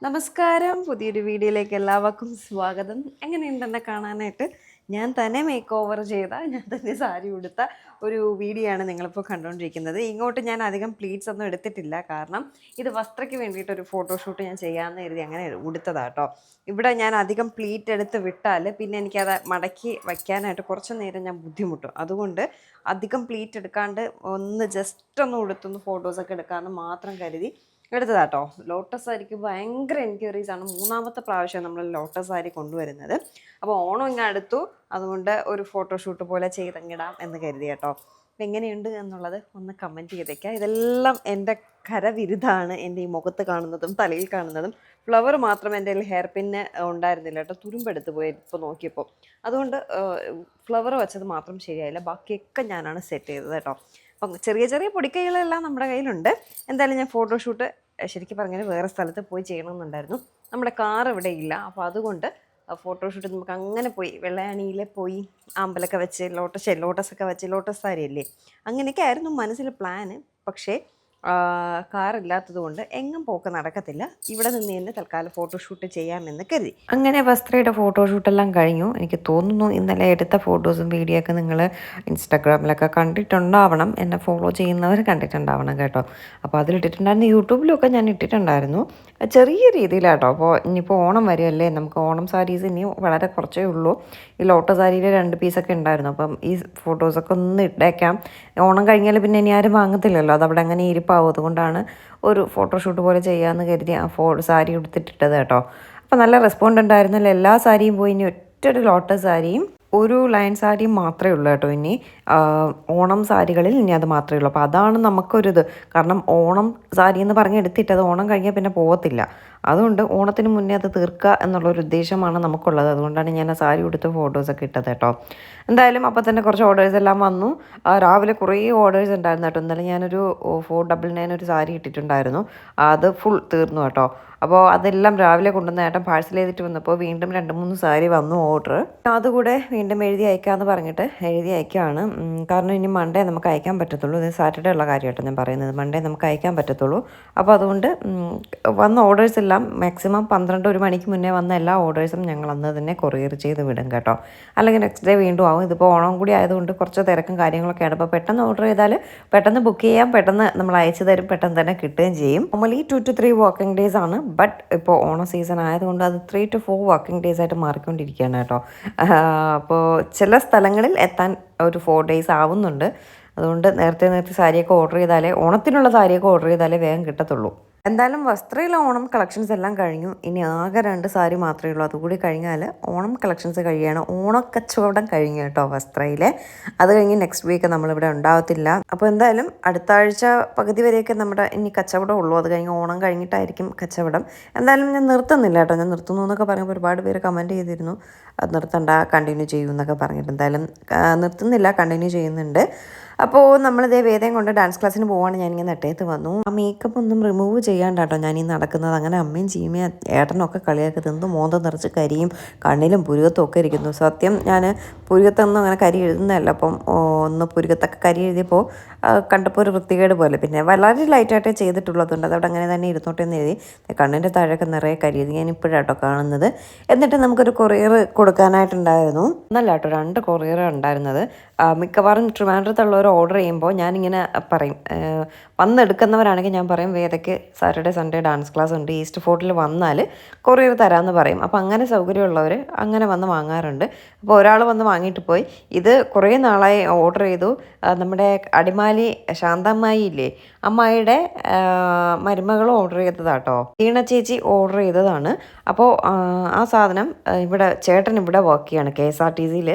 നമസ്കാരം. പുതിയൊരു വീഡിയോയിലേക്ക് എല്ലാവർക്കും സ്വാഗതം. എങ്ങനെയുണ്ടെന്നെ കാണാനായിട്ട്? ഞാൻ തന്നെ മേക്ക് ഓവർ ചെയ്ത, ഞാൻ തന്നെ സാരി ഉടുത്ത ഒരു വീഡിയോ ആണ് നിങ്ങളിപ്പോൾ കണ്ടുകൊണ്ടിരിക്കുന്നത്. ഇങ്ങോട്ട് ഞാൻ അധികം പ്ലീറ്റ്സ് ഒന്നും എടുത്തിട്ടില്ല. കാരണം ഇത് വസ്ത്രയ്ക്ക് വേണ്ടിയിട്ടൊരു ഫോട്ടോഷൂട്ട് ഞാൻ ചെയ്യാമെന്ന് കരുതി അങ്ങനെ ഉടുത്തതാട്ടോ. ഇവിടെ ഞാൻ അധികം പ്ലീറ്റ് എടുത്ത് വിട്ടാൽ പിന്നെ എനിക്കത് മടക്കി വയ്ക്കാനായിട്ട് കുറച്ച് നേരം ഞാൻ ബുദ്ധിമുട്ടും. അതുകൊണ്ട് അധികം പ്ലീറ്റ് എടുക്കാണ്ട് ഒന്ന് ജസ്റ്റ് ഒന്ന് ഉടുത്തൊന്ന് ഫോട്ടോസൊക്കെ എടുക്കാമെന്ന് മാത്രം കരുതി എടുത്തതാട്ടോ. ലോട്ടസ് സാരിക്ക് ഭയങ്കര എൻക്വയറീസ് ആണ്. മൂന്നാമത്തെ പ്രാവശ്യം നമ്മൾ ലോട്ടസ് സാരി കൊണ്ടുവരുന്നത്. അപ്പോൾ ഓണം ഇങ്ങനെ അടുത്തു, അതുകൊണ്ട് ഒരു ഫോട്ടോഷൂട്ട് പോലെ ചെയ്തങ്ങിടാം എന്ന് കരുതി കേട്ടോ. അപ്പം എങ്ങനെയുണ്ട് എന്നുള്ളത് ഒന്ന് കമൻറ്റ് ചെയ്തേക്കാം. ഇതെല്ലാം എൻ്റെ കരവിരുതാണ്. എൻ്റെ ഈ മുഖത്ത് കാണുന്നതും തലയിൽ കാണുന്നതും. ഫ്ലവർ മാത്രം എൻ്റെ കയ്യിൽ ഹെയർ പിന്ന് ഉണ്ടായിരുന്നില്ല കേട്ടോ, തുരുമ്പെടുത്ത് പോയി ഇപ്പോൾ നോക്കിയപ്പോൾ. അതുകൊണ്ട് ഫ്ലവർ വെച്ചത് മാത്രം ശരിയായില്ല, ബാക്കിയൊക്കെ ഞാനാണ് സെറ്റ് ചെയ്തത് കേട്ടോ. അപ്പം ചെറിയ ചെറിയ പൊടിക്കൈകളെല്ലാം നമ്മുടെ കയ്യിലുണ്ട്. എന്തായാലും ഞാൻ ഫോട്ടോഷൂട്ട് ശരിക്കും പറഞ്ഞാൽ വേറെ സ്ഥലത്ത് പോയി ചെയ്യണമെന്നുണ്ടായിരുന്നു. നമ്മുടെ കാർ ഇവിടെ ഇല്ല. അപ്പോൾ അതുകൊണ്ട് ഫോട്ടോഷൂട്ട് നമുക്ക് അങ്ങനെ പോയി വെള്ളയാണിയിൽ പോയി അമ്പലമൊക്കെ വെച്ച് ലോട്ടസൊക്കെ വെച്ച് ലോട്ടസ് സാരിയല്ലേ, അങ്ങനെയൊക്കെ ആയിരുന്നു മനസ്സിൽ പ്ലാന്. പക്ഷേ കാറില്ലാത്തത് കൊണ്ട് എങ്ങും പോക്ക് നടക്കത്തില്ല. ഇവിടെ നിന്ന് തന്നെ തൽക്കാലം ഫോട്ടോഷൂട്ട് ചെയ്യാമെന്ന് കരുതി. അങ്ങനെ വസ്ത്രയുടെ ഫോട്ടോഷൂട്ടെല്ലാം കഴിഞ്ഞു. എനിക്ക് തോന്നുന്നു ഇന്നലെ എടുത്ത ഫോട്ടോസും വീഡിയോ ഒക്കെ നിങ്ങൾ ഇൻസ്റ്റാഗ്രാമിലൊക്കെ കണ്ടിട്ടുണ്ടാവണം. എന്നെ ഫോളോ ചെയ്യുന്നവർ കണ്ടിട്ടുണ്ടാവണം കേട്ടോ. അപ്പോൾ അതിലിട്ടിട്ടുണ്ടായിരുന്നു, യൂട്യൂബിലൊക്കെ ഞാൻ ഇട്ടിട്ടുണ്ടായിരുന്നു, ചെറിയ രീതിയിലാട്ടോ. അപ്പോൾ ഇനിയിപ്പോൾ ഓണം വരുമല്ലേ, നമുക്ക് ഓണം സാരീസ് ഇനി വളരെ കുറച്ചേ ഉള്ളൂ. ഈ ലോട്ടസ് സാരിയിൽ 2 പീസൊക്കെ ഉണ്ടായിരുന്നു. അപ്പം ഈ ഫോട്ടോസൊക്കെ ഒന്ന് ഇട്ടേക്കാം. ഓണം കഴിഞ്ഞാൽ പിന്നെ ഇനി ആരും വാങ്ങത്തില്ലല്ലോ, അതവിടെ അങ്ങനെ ഇരിപ്പാവും. അതുകൊണ്ടാണ് ഒരു ഫോട്ടോഷൂട്ട് പോലെ ചെയ്യാമെന്ന് കരുതി ആ സാരി എടുത്തിട്ടിട്ടത് കേട്ടോ. അപ്പോൾ നല്ല റെസ്പോണ്ട് ഉണ്ടായിരുന്നല്ലോ. എല്ലാ സാരിയും പോയി, ഇനി ഒറ്റൊരു ലോട്ടസ് സാരിയും ഒരു ലൈൻ സാരിയും മാത്രമേ ഉള്ളൂ കേട്ടോ. ഇനി ഓണം സാരികളിൽ ഇനി അത് മാത്രമേ ഉള്ളൂ. അപ്പോൾ അതാണ് നമുക്കൊരിത്. കാരണം ഓണം സാരി എന്ന് പറഞ്ഞ് എടുത്തിട്ടത് ഓണം കഴിഞ്ഞാൽ പിന്നെ പോകത്തില്ല. അതുകൊണ്ട് ഓണത്തിന് മുന്നേ അത് തീർക്കുക എന്നുള്ളൊരു ഉദ്ദേശമാണ് നമുക്കുള്ളത്. അതുകൊണ്ടാണ് ഞാൻ ആ സാരി ഉടുത്ത് ഫോട്ടോസൊക്കെ ഇട്ടത് കേട്ടോ. എന്തായാലും അപ്പോൾ തന്നെ കുറച്ച് ഓർഡേഴ്സ് എല്ലാം വന്നു. രാവിലെ കുറേ ഓർഡേഴ്സ് ഉണ്ടായിരുന്നു കേട്ടോ. ഇന്നലെ ഞാനൊരു 499 ഒരു സാരി ഇട്ടിട്ടുണ്ടായിരുന്നു, അത് ഫുൾ തീർന്നു കേട്ടോ. അപ്പോൾ അതെല്ലാം രാവിലെ കൊണ്ടുവന്ന ഏട്ടൻ പാഴ്സൽ ചെയ്തിട്ട് വന്നപ്പോൾ വീണ്ടും 2-3 സാരി വന്നു ഓർഡർ. അതുകൂടെ വീണ്ടും എഴുതി അയക്കാമെന്ന് പറഞ്ഞിട്ട് എഴുതി അയക്കുകയാണ്. കാരണം ഇനി മൺഡേ നമുക്ക് അയക്കാൻ പറ്റത്തുള്ളൂ. ഇത് സാറ്റർഡേ ഉള്ള കാര്യമായിട്ടോ ഞാൻ പറയുന്നത്. മൺഡേ നമുക്ക് അയക്കാൻ പറ്റത്തുള്ളൂ. അപ്പോൾ അതുകൊണ്ട് വന്ന ഓർഡേഴ്സ് എല്ലാം മാക്സിമം 12-1 മണിക്ക് മുന്നേ വന്ന എല്ലാ ഓർഡേഴ്സും ഞങ്ങൾ അന്ന് തന്നെ കൊറിയർ ചെയ്ത് വിടും കേട്ടോ. അല്ലെങ്കിൽ നെക്സ്റ്റ് ഡേ വീണ്ടും ആവും. ഇതിപ്പോൾ ഓണം കൂടി ആയതുകൊണ്ട് കുറച്ച് തിരക്കും കാര്യങ്ങളൊക്കെയാണ്. അപ്പോൾ പെട്ടെന്ന് ഓർഡർ ചെയ്താൽ പെട്ടെന്ന് ബുക്ക് ചെയ്യാം, പെട്ടെന്ന് നമ്മൾ അയച്ചു തരും, പെട്ടെന്ന് തന്നെ കിട്ടുകയും ചെയ്യും. നോർമലി 2 to 3 വർക്കിംഗ് ഡേയ്സ് ആണ്. ബട്ട് ഇപ്പോൾ ഓണം സീസൺ ആയതുകൊണ്ട് അത് 3 to 4 വർക്കിംഗ് ഡേയ്സ് ആയിട്ട് മാറിക്കൊണ്ടിരിക്കുകയാണ് കേട്ടോ. അപ്പോൾ ചില സ്ഥലങ്ങളിൽ എത്താൻ ഒരു 4 days ആവുന്നുണ്ട്. അതുകൊണ്ട് നേരത്തെ സാരിയൊക്കെ ഓർഡർ ചെയ്താലേ, ഓണത്തിനുള്ള സാരിയൊക്കെ ഓർഡർ ചെയ്താലേ വേഗം കിട്ടത്തുള്ളൂ. എന്തായാലും വസ്ത്രയിലെ ഓണം കളക്ഷൻസ് എല്ലാം കഴിഞ്ഞു. ഇനി ആകെ 2 സാരി മാത്രമേ ഉള്ളൂ. അതുകൂടി കഴിഞ്ഞാൽ ഓണം കളക്ഷൻസ് കഴിയുകയാണ്. ഓണക്കച്ചവടം കഴിഞ്ഞു കേട്ടോ വസ്ത്രയിലെ. അത് കഴിഞ്ഞ് നെക്സ്റ്റ് വീക്ക് നമ്മളിവിടെ ഉണ്ടാവത്തില്ല. അപ്പോൾ എന്തായാലും അടുത്ത ആഴ്ച പകുതി വരെയൊക്കെ നമ്മുടെ ഇനി കച്ചവടം ഉള്ളൂ. അത് കഴിഞ്ഞ് ഓണം കഴിഞ്ഞിട്ടായിരിക്കും കച്ചവടം. എന്തായാലും ഞാൻ നിർത്തുന്നില്ല കേട്ടോ. ഞാൻ നിർത്തുന്നു എന്നൊക്കെ പറയുമ്പോൾ ഒരുപാട് പേര് കമൻറ്റ് ചെയ്തിരുന്നു നിർത്തണ്ട, കണ്ടിന്യൂ ചെയ്യും എന്നൊക്കെ പറഞ്ഞിട്ട്. എന്തായാലും നിർത്തുന്നില്ല, കണ്ടിന്യൂ ചെയ്യുന്നുണ്ട്. അപ്പോൾ നമ്മളിതേ വേദയും കൊണ്ട് ഡാൻസ് ക്ലാസ്സിന് പോവാണ്. ഞാനിങ്ങനെ നെട്ടയത്ത് വന്നു. ആ മേക്കപ്പ് ഒന്നും റിമൂവ് ചെയ്യാണ്ടാട്ടോ ഞാൻ ഈ നടക്കുന്നത്. അങ്ങനെ അമ്മയും ചീമയും ഏട്ടനൊക്കെ കളിയാക്കി തിന്ന് മോന്ത നിറച്ച് കരിയും കണ്ണിലും പുരുകത്തും ഒക്കെ ഇരിക്കുന്നു. സത്യം ഞാൻ പുരുകത്തൊന്നും അങ്ങനെ കരി എഴുതുന്നതല്ല. അപ്പം ഒന്ന് പുരുകത്തൊക്കെ കരി എഴുതിയപ്പോൾ കണ്ടപ്പോൾ ഒരു വൃത്തികേട് പോലെ. പിന്നെ വളരെ ലൈറ്റായിട്ടേ ചെയ്തിട്ടുള്ളതുകൊണ്ട് അതവിടെ അങ്ങനെ തന്നെ ഇരുന്നോട്ടെ എന്ന് എഴുതി. കണ്ണിൻ്റെ താഴെയൊക്കെ നിറയെ കരി എഴുതി. ഞാൻ ഇപ്പോഴാട്ടോ കാണുന്നത്. എന്നിട്ട് നമുക്കൊരു കൊറിയർ കൊടുക്കാനായിട്ടുണ്ടായിരുന്നു. ഒന്നല്ല കേട്ടോ, 2 കൊറിയർ ഉണ്ടായിരുന്നത്. മിക്കവാറും ട്രിവാൻഡ്രത്തുള്ളവർ ഓർഡർ ചെയ്യുമ്പോൾ ഞാനിങ്ങനെ പറയും, വന്നെടുക്കുന്നവരാണെങ്കിൽ ഞാൻ പറയും വേദയ്ക്ക് സാറ്റർഡേ സൺഡേ ഡാൻസ് ക്ലാസ് ഉണ്ട്, ഈസ്റ്റ് ഫോർട്ടിൽ വന്നാൽ കൊറിയർ തരാമെന്ന് പറയും. അപ്പോൾ അങ്ങനെ സൗകര്യമുള്ളവർ അങ്ങനെ വന്ന് വാങ്ങാറുണ്ട്. അപ്പോൾ ഒരാൾ വന്ന് വാങ്ങിയിട്ട് പോയി. ഇത് കുറേ നാളായി ഓർഡർ ചെയ്തു. നമ്മുടെ അടിമാലി ശാന്തമ്മായി ഇല്ലേ, അമ്മായിയുടെ മരുമകൾ ഓർഡർ ചെയ്തതാട്ടോ. വീണ ചേച്ചി ഓർഡർ ചെയ്തതാണ്. അപ്പോൾ ആ സാധനം ഇവിടെ ചേട്ടൻ ഇവിടെ വർക്ക് ചെയ്യാണ് KSRTCയിൽ.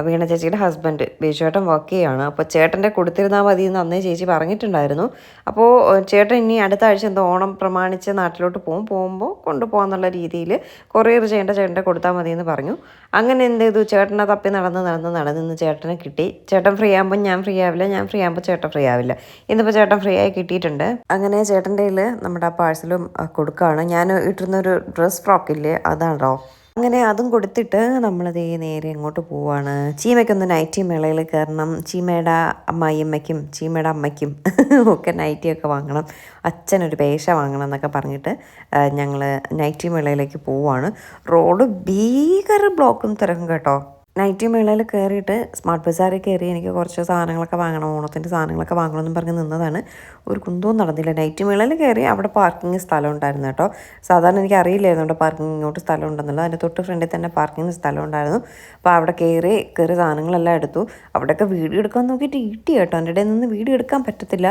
വീണ ചേച്ചിയുടെ ഹസ്ബൻഡ് ബേശുവേട്ടൻ വർക്ക് ചെയ്യുകയാണ്. അപ്പോൾ ചേട്ടൻ്റെ കൊടുത്തിരുന്നാൽ മതി എന്ന് അന്നേ ചേച്ചി പറഞ്ഞിട്ടുണ്ടായിരുന്നു. അപ്പോൾ ചേട്ടൻ ഇനി അടുത്ത ആഴ്ച എന്തോ ഓണം പ്രമാണിച്ച് നാട്ടിലോട്ട് പോകുമ്പോൾ കൊണ്ടുപോകാന്നുള്ള രീതിയിൽ കൊറിയർ ചെയ്യേണ്ട ചേട്ടൻ്റെ കൊടുത്താൽ മതി എന്ന് പറഞ്ഞു. അങ്ങനെ എന്ത് ചെയ്തു, ചേട്ടനെ തപ്പി നടന്ന് ചേട്ടനെ കിട്ടി. ചേട്ടൻ ഫ്രീ ആകുമ്പോൾ ഞാൻ ഫ്രീ ആവില്ല, ഞാൻ ഫ്രീ ആകുമ്പോൾ ചേട്ടൻ ഫ്രീ ആവില്ല. ഇന്നിപ്പോൾ ചേട്ടൻ ഫ്രീ ആയി കിട്ടിയിട്ടുണ്ട്. അങ്ങനെ ചേട്ടൻ്റെ കയ്യിൽ നമ്മുടെ ആ പാഴ്സലും കൊടുക്കുകയാണ്. ഞാൻ ഇട്ടിരുന്നൊരു ഡ്രസ് ഫ്രോക്കില്ലേ, അതാണോ. അങ്ങനെ അതും കൊടുത്തിട്ട് നമ്മളതേ നേരെ അങ്ങോട്ട് പോവാണ്. ചീമയ്ക്കൊന്ന് നൈറ്റി മേളയിൽ കയറണം. ചീമയുടെ അമ്മായിയമ്മയ്ക്കും ചീമയുടെ അമ്മയ്ക്കും ഒക്കെ നൈറ്റിയൊക്കെ വാങ്ങണം. അച്ഛനൊരു പേശ വാങ്ങണം എന്നൊക്കെ പറഞ്ഞിട്ട് ഞങ്ങൾ നൈറ്റി മേളയിലേക്ക് പോവാണ്. റോഡ് ഭീകര ബ്ലോക്കും തിരക്കും കേട്ടോ. നൈറ്റി മേളയിൽ കയറിയിട്ട് സ്മാർട്ട് ബസാറിൽ കയറി എനിക്ക് കുറച്ച് സാധനങ്ങളൊക്കെ വാങ്ങണം, ഓണത്തിൻ്റെ സാധനങ്ങളൊക്കെ വാങ്ങണമെന്നും പറഞ്ഞ് നിന്നതാണ്. ഒരു കുന്തവും നടന്നില്ല. നൈറ്റി മേളയിൽ കയറി അവിടെ പാർക്കിംഗ് സ്ഥലം ഉണ്ടായിരുന്നു കേട്ടോ. സാധാരണ എനിക്ക് അറിയില്ലായിരുന്നു അവിടെ പാർക്കിംഗ് ഇങ്ങോട്ട് സ്ഥലം ഉണ്ടെന്നുള്ളത്. അതിൻ്റെ തൊട്ട് ഫ്രണ്ടിൽ തന്നെ പാർക്കിംഗ് സ്ഥലം ഉണ്ടായിരുന്നു. അപ്പോൾ അവിടെ കയറി സാധനങ്ങളെല്ലാം എടുത്തു. അവിടെയൊക്കെ വീഡിയോ എടുക്കാൻ നോക്കിയിട്ട് ഈട്ടി കേട്ടോ. എൻ്റെ ഇടയിൽ നിന്ന് വീഡിയോ എടുക്കാൻ പറ്റത്തില്ല.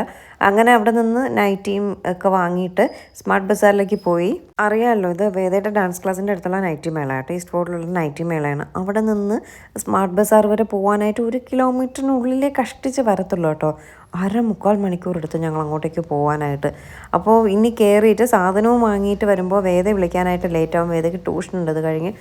അങ്ങനെ അവിടെ നിന്ന് നൈറ്റിയും ഒക്കെ വാങ്ങിയിട്ട് സ്മാർട്ട് ബസാറിലേക്ക് പോയി. അറിയാമല്ലോ, ഇത് വേദയുടെ ഡാൻസ് ക്ലാസ്സിൻ്റെ അടുത്തുള്ള നൈറ്റി മേള കേട്ടോ. ഈസ്റ്റ് ഫോർട്ടിലുള്ള നൈറ്റി മേളയാണ്. അവിടെ നിന്ന് സ്മാർട്ട് ബസാർ വരെ പോകാനായിട്ട് 1 കിലോമീറ്ററിനുള്ളിലേ കഷ്ടിച്ച് വരത്തുള്ളൂ കേട്ടോ. 3/4 മണിക്കൂർ എടുത്ത് ഞങ്ങൾ അങ്ങോട്ടേക്ക് പോകാനായിട്ട്. അപ്പോൾ ഇനി കയറിയിട്ട് സാധനവും വാങ്ങിയിട്ട് വരുമ്പോൾ വേദയെ വിളിക്കാനായിട്ട് ലേറ്റാവും. വേദയ്ക്ക് ട്യൂഷൻ ഉണ്ട് അത് കഴിഞ്ഞ്.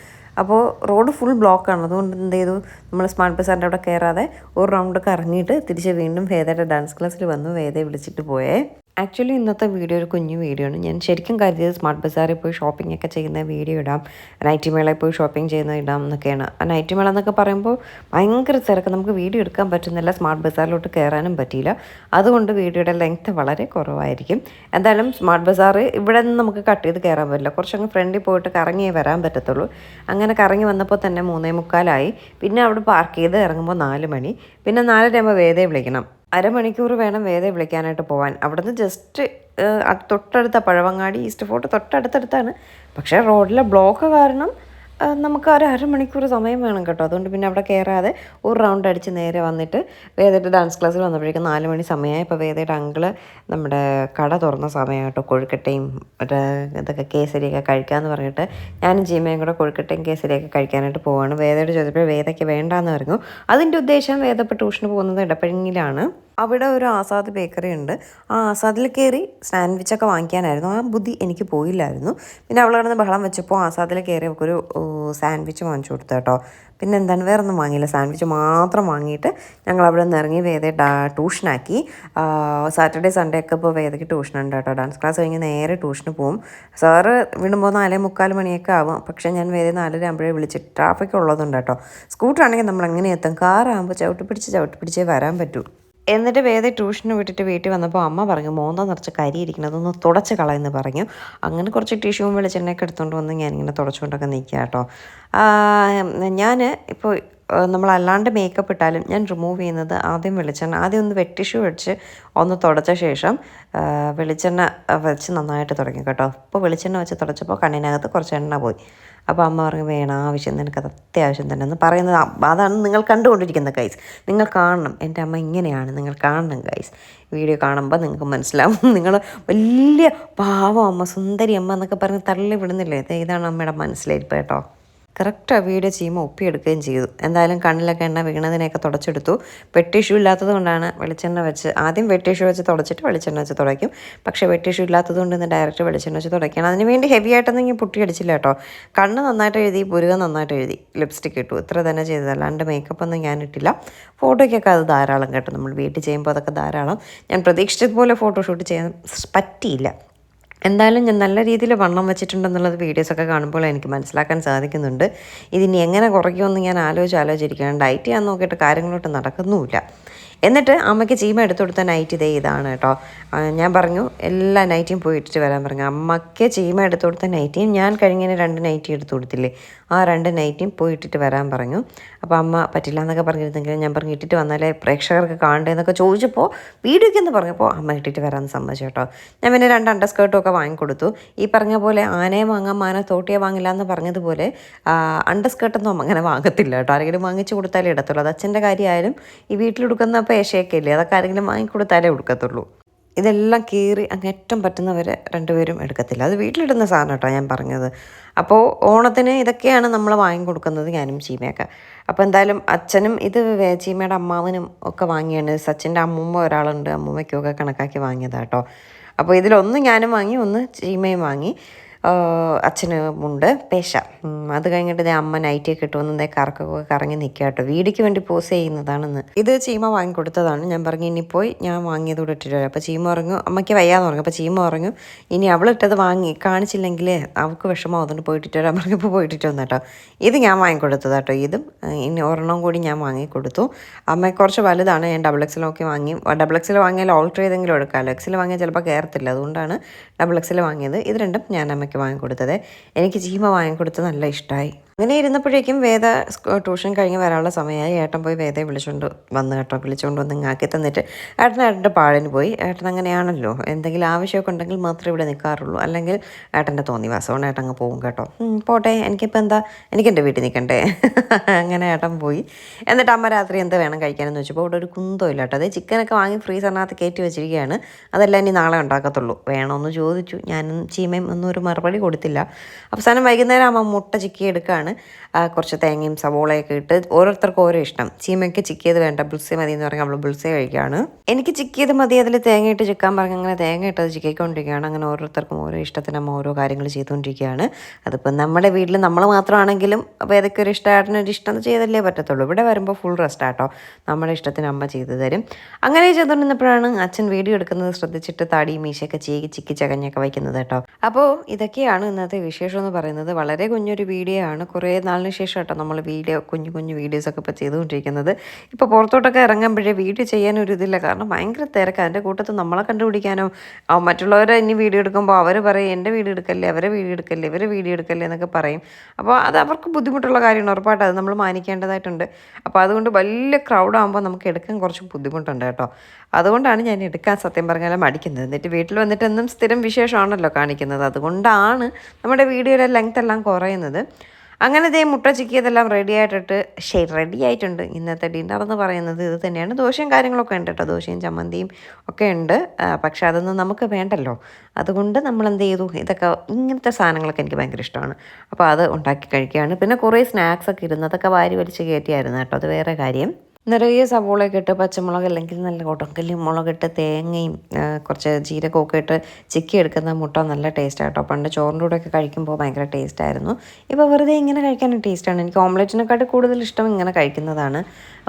അപ്പോൾ റോഡ് ഫുൾ ബ്ലോക്കാണ്. അതുകൊണ്ട് എന്ത് ചെയ്തു, നമ്മൾ സ്മാർട്ട് ബസാറിൻ്റെ അവിടെ കയറാതെ ഒരു റൗണ്ട് കറങ്ങിയിട്ട് തിരിച്ച് വീണ്ടും വേദയുടെ ഡാൻസ് ക്ലാസ്സിൽ വന്നു വേദയെ വിളിച്ചിട്ട് പോയേ. ആക്ച്വലി ഇന്നത്തെ വീഡിയോ ഒരു കുഞ്ഞു വീഡിയോ ആണ്. ഞാൻ ശരിക്കും കരുതിയത് സ്മാർട്ട് ബസാറിൽ പോയി ഷോപ്പിംഗ് ഒക്കെ ചെയ്യുന്ന വീഡിയോ ഇടാം, നൈറ്റി മേളയിൽ പോയി ഷോപ്പിംഗ് ചെയ്യുന്നത് ഇടാം എന്നൊക്കെയാണ്. ആ നൈറ്റി മേള എന്നൊക്കെ പറയുമ്പോൾ ഭയങ്കര തിരക്ക്, നമുക്ക് വീഡിയോ എടുക്കാൻ പറ്റുന്നില്ല, സ്മാർട്ട് ബസാറിലോട്ട് കയറാനും പറ്റിയില്ല. അതുകൊണ്ട് വീഡിയോയുടെ ലെങ്ത്ത് വളരെ കുറവായിരിക്കും. എന്തായാലും സ്മാർട്ട് ബസാർ ഇവിടെ നിന്ന് നമുക്ക് കട്ട് ചെയ്ത് കയറാൻ പറ്റില്ല. കുറച്ചങ്ങ് ഫ്രണ്ടിൽ പോയിട്ട് കറങ്ങിയേ വരാൻ പറ്റത്തുള്ളൂ. അങ്ങനെ കറങ്ങി വന്നപ്പോൾ തന്നെ 3:45. പിന്നെ അവിടെ പാർക്ക് ചെയ്ത് ഇറങ്ങുമ്പോൾ 4 മണി. പിന്നെ 4:30 ആകുമ്പോൾ വേദയെ വിളിക്കണം. 1/2 മണിക്കൂർ വേണം വേദയെ വിളിക്കാനായിട്ട് പോകാൻ. അവിടുന്ന് ജസ്റ്റ് തൊട്ടടുത്ത പഴവങ്ങാടി ഈസ്റ്റ് ഫോർട്ട് തൊട്ടടുത്തടുത്താണ്. പക്ഷേ റോഡിലെ ബ്ലോക്ക് കാരണം നമുക്ക് ഒരു 1/2 മണിക്കൂർ സമയം വേണം കേട്ടോ. അതുകൊണ്ട് പിന്നെ അവിടെ കയറാതെ ഒരു റൗണ്ട് അടിച്ച് നേരെ വന്നിട്ട് വേദയുടെ ഡാൻസ് ക്ലാസ്സിൽ വന്നപ്പോഴേക്കും 4 മണി സമയമായി. ഇപ്പോൾ വേദയുടെ അങ്കിള് നമ്മുടെ കട തുറന്ന സമയം കേട്ടോ. കൊഴുക്കട്ടയും ഇതൊക്കെ കേസരിയൊക്കെ കഴിക്കാമെന്ന് പറഞ്ഞിട്ട് ഞാനും ജീമയും കൂടെ കൊഴുക്കട്ടയും കേസരിയൊക്കെ കഴിക്കാനായിട്ട് പോവാണ്. വേദയോട് ചോദിച്ചപ്പോൾ വേദയ്ക്ക് വേണ്ടാന്ന് പറഞ്ഞു. അതിൻ്റെ ഉദ്ദേശം വേദ ഇപ്പോൾ ട്യൂഷന് പോകുന്നത് ഇടപ്പഴിഞ്ഞിലാണ്. അവിടെ ഒരു ആസാദ് ബേക്കറി ഉണ്ട്. ആ ആസാദിൽ കയറി സാൻഡ്വിച്ചൊക്കെ വാങ്ങിക്കാനായിരുന്നു. ആ ബുദ്ധി എനിക്ക് പോയില്ലായിരുന്നു. പിന്നെ അവൾ കിടന്ന് ബഹളം വെച്ചപ്പോൾ ആസാദിൽ കയറി അവൾക്കൊരു സാൻഡ്വിച്ച് വാങ്ങിച്ചു കൊടുത്തു കേട്ടോ. പിന്നെ എന്താണ്, വേറെ ഒന്നും വാങ്ങിയില്ല, സാൻഡ്വിച്ച് മാത്രം വാങ്ങിയിട്ട് ഞങ്ങൾ അവിടെ നിന്ന് ഇറങ്ങി വേദയെ ട്യൂഷനാക്കി. സാറ്റർഡേ സൺഡേ ഒക്കെ ഇപ്പോൾ വേദയ്ക്ക് ട്യൂഷനുണ്ട് കേട്ടോ. ഡാൻസ് ക്ലാസ് കഴിഞ്ഞ് നേരെ ട്യൂഷന് പോകും. സാറ് വിടുമ്പോൾ 4:45 മണിയൊക്കെ ആവും. പക്ഷേ ഞാൻ വേദയെ 4:30 ആകുമ്പോഴേ വിളിച്ചിട്ട് ട്രാഫിക് ഉള്ളതുണ്ട് കേട്ടോ. സ്കൂട്ടറാണെങ്കിൽ നമ്മൾ എങ്ങനെ എത്തും, കാറാകുമ്പോൾ ചവിട്ടി പിടിച്ചേ വരാൻ പറ്റൂ. എന്നിട്ട് വേദയെ ട്യൂഷന് വിട്ടിട്ട് വീട്ടിൽ വന്നപ്പോൾ അമ്മ പറഞ്ഞു മോന്ത നിറച്ച് കരി ഇരിക്കുന്നത്, അതൊന്ന് തുടച്ച് കളയെന്ന് പറഞ്ഞു. അങ്ങനെ കുറച്ച് ടിഷ്യൂവും വെളിച്ചെണ്ണയൊക്കെ എടുത്തുകൊണ്ട് വന്ന് ഞാനിങ്ങനെ തുടച്ചുകൊണ്ടൊക്കെ നിൽക്കുക കേട്ടോ. ഞാൻ ഇപ്പോൾ നമ്മളല്ലാണ്ട് മേക്കപ്പ് ഇട്ടാലും ഞാൻ റിമൂവ് ചെയ്യുന്നത് ആദ്യം ഒന്ന് വെറ്റ് ടിഷ്യൂ വെച്ച് ഒന്ന് തുടച്ച ശേഷം വെളിച്ചെണ്ണ വെച്ച് നന്നായിട്ട് തുടങ്ങി കേട്ടോ. ഇപ്പോൾ വെളിച്ചെണ്ണ വെച്ച് തുടച്ചപ്പോൾ കണ്ണിനകത്ത് കുറച്ച് എണ്ണ പോയി. അപ്പോൾ അമ്മ പറഞ്ഞു വേണം, ആവശ്യം, നിനക്കത് അത്യാവശ്യം തന്നെ എന്ന് പറയുന്നത്. അതാണ് നിങ്ങൾ കണ്ടുകൊണ്ടിരിക്കുന്ന ഗൈസ്. നിങ്ങൾ കാണണം, എൻ്റെ അമ്മ ഇങ്ങനെയാണ്, നിങ്ങൾ കാണണം ഗൈസ്. വീഡിയോ കാണുമ്പോൾ നിങ്ങൾക്ക് മനസ്സിലാവും. നിങ്ങൾ വലിയ പാവം അമ്മ, സുന്ദരി അമ്മ എന്നൊക്കെ പറഞ്ഞ് തള്ളി വിടുന്നില്ലേ, ഇതാണ് അമ്മയുടെ മനസ്സിലായിരിക്കും കേട്ടോ. കറക്റ്റാണ് വീഡിയോ ചെയ്യുമ്പോൾ ഒപ്പിയെടുക്കുകയും ചെയ്തു. എന്തായാലും കണ്ണിലൊക്കെ എണ്ണ വീണതിനെയൊക്കെ തുടച്ചെടുത്തു. വെട്ടിഷ്യൂ ഇല്ലാത്തത് കൊണ്ടാണ് വെളിച്ചെണ്ണ വെച്ച് ആദ്യം വെട്ടിഷ്യൂ വെച്ച് തുടച്ചിട്ട് വെളിച്ചെണ്ണ വെച്ച് തുടയ്ക്കും. പക്ഷേ വെട്ടിഷ്യൂ ഇല്ലാത്തത് കൊണ്ട് ഇന്ന് ഡയറക്റ്റ് വെളിച്ചെണ്ണ വെച്ച് തുടയ്ക്കണം. അതിന് വേണ്ടി ഹെവി ആയിട്ടൊന്നും പൊട്ടിയടിച്ചില്ല കേട്ടോ. കണ്ണ് നന്നായിട്ട് എഴുതി, പുരുക നന്നായിട്ട് എഴുതി, ലിപ്സ്റ്റിക് ഇട്ടു, ഇത്ര തന്നെ ചെയ്തത്. അല്ലാണ്ട് മേക്കപ്പ് ഒന്നും ഞാൻ ഇട്ടില്ല. ഫോട്ടോയ്ക്കൊക്കെ അത് ധാരാളം കേട്ടോ. നമ്മൾ വീട്ടിൽ ചെയ്യുമ്പോൾ അതൊക്കെ ധാരാളം. ഞാൻ പ്രതീക്ഷിച്ചതുപോലെ ഫോട്ടോഷൂട്ട് ചെയ്യാൻ പറ്റിയില്ല. എന്തായാലും ഞാൻ നല്ല രീതിയിൽ വണ്ണം വെച്ചിട്ടുണ്ടെന്നുള്ളത് വീഡിയോസൊക്കെ കാണുമ്പോൾ എനിക്ക് മനസ്സിലാക്കാൻ സാധിക്കുന്നുണ്ട്. ഇതിനി എങ്ങനെ കുറയ്ക്കുമെന്ന് ഞാൻ ആലോചിച്ചിരിക്കുകയാണ്. ഡയറ്റ് ചെയ്യാൻ നോക്കിയിട്ട് കാര്യങ്ങളോട്ട് നടക്കുന്നുമില്ല. എന്നിട്ട് അമ്മയ്ക്ക് ചീമ എടുത്തു കൊടുത്ത നൈറ്റ് ഇതേ ഇതാണ് കേട്ടോ. ഞാൻ പറഞ്ഞു എല്ലാ നൈറ്റിയും പോയി ഇട്ടിട്ട് വരാൻ പറഞ്ഞു. അമ്മയ്ക്ക് ചീമ എടുത്തു കൊടുത്ത നൈറ്റിയും ഞാൻ കഴിഞ്ഞതിന് 2 നൈറ്റി എടുത്തു കൊടുത്തില്ലേ, ആ 2 നൈറ്റിയും പോയി ഇട്ടിട്ട് വരാൻ പറഞ്ഞു. അപ്പോൾ അമ്മ പറ്റില്ല എന്നൊക്കെ പറഞ്ഞിരുന്നെങ്കിലും ഞാൻ പറഞ്ഞു ഇട്ടിട്ട് വന്നാലേ പ്രേക്ഷകർക്ക് കാണണ്ടേന്നൊക്കെ ചോദിച്ചപ്പോൾ വീഡിയോയ്ക്കെന്ന് പറഞ്ഞപ്പോൾ അമ്മ ഇട്ടിട്ട് വരാമെന്ന് സമ്മതിച്ചു കേട്ടോ. ഞാൻ പിന്നെ 2 അണ്ടർസ്കേർട്ടും ഒക്കെ വാങ്ങിക്കൊടുത്തു. ഈ പറഞ്ഞ പോലെ ആനയെ വാങ്ങാം മാന തോട്ടിയെ വാങ്ങില്ല എന്ന് പറഞ്ഞതുപോലെ അണ്ടർസ്കേർട്ടൊന്നും അങ്ങനെ വാങ്ങത്തില്ല കേട്ടോ. ആരെങ്കിലും വാങ്ങിച്ചു കൊടുത്താലേ ഇടത്തുള്ളൂ. അത് അച്ഛൻ്റെ കാര്യമായാലും ഈ വീട്ടിലെടുക്കുന്ന പേശയൊക്കെ ഇല്ലേ, അതൊക്കെ ആരെങ്കിലും വാങ്ങിക്കൊടുത്താലേ എടുക്കത്തുള്ളൂ. ഇതെല്ലാം കീറി അങ്ങേറ്റം പറ്റുന്നവരെ 2 പേരും എടുക്കത്തില്ല. അത് വീട്ടിലിടുന്ന സാധനം കേട്ടോ ഞാൻ പറഞ്ഞത്. അപ്പോൾ ഓണത്തിന് ഇതൊക്കെയാണ് നമ്മൾ വാങ്ങിക്കൊടുക്കുന്നത്, ഞാനും ചീമയൊക്കെ. അപ്പോൾ എന്തായാലും അച്ഛനും ഇത് ചീമയുടെ അമ്മാവനും ഒക്കെ വാങ്ങിയാണ്. സച്ചിൻ്റെ അമ്മൂമ്മ ഒരാളുണ്ട്, അമ്മൂമ്മയ്ക്കൊക്കെ കണക്കാക്കി വാങ്ങിയതാണ് കേട്ടോ. അപ്പോൾ ഇതിലൊന്ന് ഞാനും വാങ്ങി, ഒന്ന് ചീമയും വാങ്ങി. അച്ഛനുമുണ്ട് പേശ. അത് കഴിഞ്ഞിട്ട് ദേ അമ്മ നൈറ്റിയൊക്കെ ഇട്ട് വന്ന് കറക്കൊക്കെ കറങ്ങി നിൽക്കുക കേട്ടോ. വീഡിയോയ്ക്ക് വേണ്ടി പോസ് ചെയ്യുന്നതാണെന്ന്. ഇത് ചീമ വാങ്ങിക്കൊടുത്തതാണ്. ഞാൻ പറഞ്ഞു ഇനി പോയി ഞാൻ വാങ്ങിയത് കൂടെ ഇട്ടിട്ട് വരാം. അപ്പോൾ ചീമ പറഞ്ഞു അമ്മയ്ക്ക് വയ്യാന്ന് പറഞ്ഞു. അപ്പോൾ ചീമ പറഞ്ഞു ഇനി അവളിട്ടത് വാങ്ങി കാണിച്ചില്ലെങ്കിൽ അവൾക്ക് വിഷമം അതുകൊണ്ട് പോയിട്ടിട്ട് വരാൻ പറഞ്ഞപ്പോൾ പോയിട്ടിട്ട് വന്നു കേട്ടോ. ഇത് ഞാൻ വാങ്ങിക്കൊടുത്തത് കേട്ടോ. ഇതും ഇനി ഒരെണ്ണം കൂടി ഞാൻ വാങ്ങിക്കൊടുത്തു. അമ്മ കുറച്ച് വലുതാണ്. ഞാൻ ഡബിൾ എക്സൽ നോക്കി വാങ്ങി. ഡബിൾ എക്സൽ വാങ്ങിയാൽ ഓൾട്ടർ ചെയ്തെങ്കിലും എടുക്കാമല്ലോ. എക്സൽ വാങ്ങിയാൽ ചിലപ്പോൾ കയറത്തില്ല. അതുകൊണ്ടാണ് ഡബിൾ എക്സൽ വാങ്ങിയത്. ഇത് രണ്ടും ഞാൻ അമ്മയ്ക്ക് വാങ്ങിക്കൊടുത്തത്. എനിക്ക് ചീമ വാങ്ങിക്കൊടുത്ത് നല്ല ഇഷ്ടമായി. അങ്ങനെ ഇരുന്നപ്പോഴേക്കും വേദ ട്യൂഷൻ കഴിഞ്ഞ് വരാനുള്ള സമയമായി. ഏട്ടൻ പോയി വേദയെ വിളിച്ചുകൊണ്ട് വന്നു കേട്ടോ. വിളിച്ചുകൊണ്ട് വന്ന് ആക്കി തന്നിട്ട് ഏട്ടൻ്റെ പാടിന് പോയി. ഏട്ടൻ അങ്ങനെയാണല്ലോ, എന്തെങ്കിലും ആവശ്യമൊക്കെ ഉണ്ടെങ്കിൽ മാത്രമേ ഇവിടെ നിൽക്കാറുള്ളൂ. അല്ലെങ്കിൽ ഏട്ടൻ്റെ തോന്നിവാസമാണ്. ഏട്ടൻ അങ്ങ് പോകും കേട്ടോ. പോട്ടെ, എനിക്കിപ്പോൾ എന്താ, എനിക്കെൻ്റെ വീട്ടിൽ നിൽക്കണ്ടേ. അങ്ങനെ ഏട്ടൻ പോയി. എന്നിട്ട് അമ്മ രാത്രി എന്ത് വേണം കഴിക്കാനെന്ന് വെച്ചപ്പോൾ ഇവിടെ ഒരു കുന്തോ ഇല്ല കേട്ടോ. അതേ ചിക്കനൊക്കെ വാങ്ങി ഫ്രീസറിനകത്ത് കയറ്റി വെച്ചിരിക്കുകയാണ്. അതെല്ലാം ഇനി നാളെ ഉണ്ടാക്കത്തുള്ളൂ. വേണമെന്ന് ചോദിച്ചു. ഞാനും ചീമയും ഒന്നും ഒരു മറുപടി കൊടുത്തില്ല. അവസാനം വൈകുന്നേരം അമ്മ മുട്ട ചിക്കി എടുക്കുകയാണ്. കുറച്ച് തേങ്ങയും സവോളയൊക്കെ ഇട്ട് ഓരോരുത്തർക്കും ഓരോ ഇഷ്ടം. ചീമയ്ക്ക് ചിക്കിയത് വേണ്ട, ബുൾസെ മതി എന്ന് പറഞ്ഞാൽ അവൾ ബുൾസെ കഴിക്കുകയാണ്. എനിക്ക് ചിക്കിയത് മതി, അതിൽ തേങ്ങ ഇട്ട് ചിക്കാൻ പറഞ്ഞ് അങ്ങനെ തേങ്ങ ഇട്ടത് ചിക്കിക്കൊണ്ടിരിക്കുകയാണ്. അങ്ങനെ ഓരോരുത്തർക്കും ഓരോ ഇഷ്ടത്തിന് അമ്മ ഓരോ കാര്യങ്ങൾ ചെയ്തുകൊണ്ടിരിക്കുകയാണ്. അതിപ്പോൾ നമ്മുടെ വീട്ടിൽ നമ്മൾ മാത്രമാണെങ്കിലും വേദയ്ക്കൊരു ഇഷ്ടമായിട്ടൊരു ഇഷ്ടം ചെയ്തല്ലേ പറ്റത്തുള്ളൂ. ഇവിടെ വരുമ്പോൾ ഫുൾ റെസ്റ്റ് ആട്ടോ. നമ്മുടെ ഇഷ്ടത്തിന് അമ്മ ചെയ്തു തരും. അങ്ങനെ ചെയ്തുകൊണ്ടിരുന്നപ്പോഴാണ് അച്ഛൻ വീഡിയോ എടുക്കുന്നത് ശ്രദ്ധിച്ചിട്ട് താടിയും മീശയൊക്കെ ചിക്കി ചകഞ്ഞൊക്കെ വയ്ക്കുന്നത് കേട്ടോ. അപ്പോൾ ഇതൊക്കെയാണ് ഇന്നത്തെ വിശേഷം എന്ന് പറയുന്നത്. വളരെ കുഞ്ഞൊരു വീഡിയോ ആണ്. കുറേ നാളിന് ശേഷം കേട്ടോ നമ്മൾ കുഞ്ഞു വീഡിയോസൊക്കെ ഇപ്പോൾ ചെയ്തുകൊണ്ടിരിക്കുന്നത്. ഇപ്പോൾ പുറത്തോട്ടൊക്കെ ഇറങ്ങുമ്പോഴേ വീഡിയോ ചെയ്യാനൊരു ഇതില്ല. കാരണം ഭയങ്കര തിരക്കാണ്. എൻ്റെ കൂട്ടത്തിൽ നമ്മളെ കണ്ടുപിടിക്കാനോ മറ്റുള്ളവരെ ഇനി വീഡിയോ എടുക്കുമ്പോൾ അവർ പറയും എൻ്റെ വീഡിയോ എടുക്കല്ലേ, അവരെ വീഡിയോ എടുക്കല്ലേ, ഇവരെ വീഡിയോ എടുക്കല്ലേ എന്നൊക്കെ പറയും. അപ്പോൾ അത് അവർക്ക് ബുദ്ധിമുട്ടുള്ള കാര്യമാണ്. ഉറപ്പായിട്ട് അത് നമ്മൾ മാനിക്കേണ്ടതായിട്ടുണ്ട്. അപ്പോൾ അതുകൊണ്ട് വലിയ ക്രൗഡാകുമ്പോൾ നമുക്ക് എടുക്കാൻ കുറച്ച് ബുദ്ധിമുട്ടുണ്ട് കേട്ടോ. അതുകൊണ്ടാണ് ഞാൻ എടുക്കാൻ സത്യം പറഞ്ഞാലും മടിക്കുന്നത്. എന്നിട്ട് വീട്ടിൽ വന്നിട്ട് എന്നും സ്ഥിരം വിശേഷമാണല്ലോ കാണിക്കുന്നത്. അതുകൊണ്ടാണ് നമ്മുടെ വീഡിയോയുടെ ലെങ്ത് എല്ലാം കുറയുന്നത്. അങ്ങനെ ദേ മുട്ട ചിക്കിയതെല്ലാം റെഡി ആയിട്ടുണ്ട്. ഇന്നത്തെ ഡിന്നർ എന്ന് പറയുന്നത് ഇത് തന്നെയാണ്. ദോശയും കാര്യങ്ങളൊക്കെ ഉണ്ട് കേട്ടോ. ദോശയും ചമ്മന്തിയും ഒക്കെ ഉണ്ട്. പക്ഷെ അതൊന്നും നമുക്ക് വേണ്ടല്ലോ. അതുകൊണ്ട് നമ്മൾ എന്ത് ചെയ്തു, ഇതൊക്കെ ഇങ്ങനത്തെ സാധനങ്ങളൊക്കെ എനിക്ക് ഭയങ്കര ഇഷ്ടമാണ്. അപ്പോൾ അത് ഉണ്ടാക്കി കഴിക്കുകയാണ്. പിന്നെ കുറേ സ്നാക്സൊക്കെ ഇരുന്ന് അതൊക്കെ വാരി വലിച്ച് കയറ്റിയായിരുന്നു കേട്ടോ. അത് വേറെ കാര്യം. നിറയെ സവോളയൊക്കെ ഇട്ട് പച്ചമുളക് അല്ലെങ്കിൽ നല്ല കൊടങ്കല്ലി മുളകിട്ട് തേങ്ങയും കുറച്ച് ജീരകമൊക്കെ ഇട്ട് ചിക്കി എടുക്കുന്ന മുട്ട നല്ല ടേസ്റ്റ് ആട്ടോ. പണ്ട് ചോറിൻ്റെ കൂടെയൊക്കെ കഴിക്കുമ്പോൾ ഭയങ്കര ടേസ്റ്റായിരുന്നു. ഇപ്പോൾ വെറുതെ ഇങ്ങനെ കഴിക്കാനും ടേസ്റ്റാണ്. എനിക്ക് ഓംലെറ്റിനെക്കാട്ടി കൂടുതൽ ഇഷ്ടം ഇങ്ങനെ കഴിക്കുന്നതാണ്.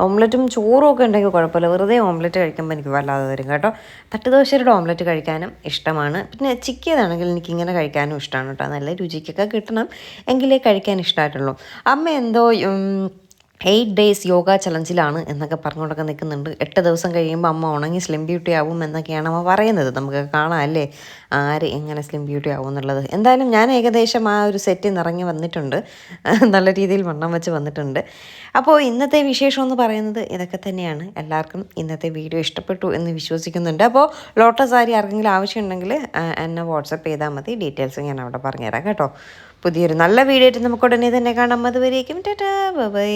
ഓംലെറ്റും ചോറും ഒക്കെ ഉണ്ടെങ്കിൽ കുഴപ്പമില്ല. വെറുതെ ഓംലെറ്റ് കഴിക്കുമ്പോൾ എനിക്ക് വല്ലാതെ വരും കേട്ടോ. തട്ടുദോശയുടെ ഓംലെറ്റ് കഴിക്കാനും ഇഷ്ടമാണ്. പിന്നെ ചിക്കിയതാണെങ്കിൽ എനിക്കിങ്ങനെ കഴിക്കാനും ഇഷ്ടമാണ് കേട്ടോ. നല്ല രുചിക്കൊക്കെ കിട്ടണം എങ്കിലേ കഴിക്കാൻ ഇഷ്ടമായിട്ടുള്ളൂ. അമ്മ എന്തോ 8 days യോഗ ചലഞ്ചിലാണ് എന്നൊക്കെ പറഞ്ഞുകൊണ്ടൊക്കെ നിൽക്കുന്നുണ്ട്. 8 ദിവസം കഴിയുമ്പോൾ അമ്മ ഉണങ്ങി സ്ലിം ബ്യൂട്ടി ആവും എന്നൊക്കെയാണ് അമ്മ പറയുന്നത്. നമുക്ക് കാണാം അല്ലേ ആര് എങ്ങനെ സ്ലിം ബ്യൂട്ടി ആവും എന്നുള്ളത്. എന്തായാലും ഞാൻ ഏകദേശം ആ ഒരു സെറ്റിൽ നിറങ്ങി വന്നിട്ടുണ്ട്. നല്ല രീതിയിൽ വണ്ണം വെച്ച് വന്നിട്ടുണ്ട്. അപ്പോൾ ഇന്നത്തെ വിശേഷം എന്ന് പറയുന്നത് ഇതൊക്കെ തന്നെയാണ്. എല്ലാവർക്കും ഇന്നത്തെ വീഡിയോ ഇഷ്ടപ്പെട്ടു എന്ന് വിശ്വസിക്കുന്നുണ്ട്. അപ്പോൾ ലോട്ടസ് സാരി ആർക്കെങ്കിലും ആവശ്യമുണ്ടെങ്കിൽ എന്നെ വാട്സപ്പ് ചെയ്താൽ മതി. ഡീറ്റെയിൽസ് ഞാൻ അവിടെ പറഞ്ഞുതരാം കേട്ടോ. പുതിയൊരു നല്ല വീഡിയോ ആയിട്ട് നമുക്ക് ഉടനെ തന്നെ കാണാം. അതുവരേക്കും ടാറ്റാ ബൈ.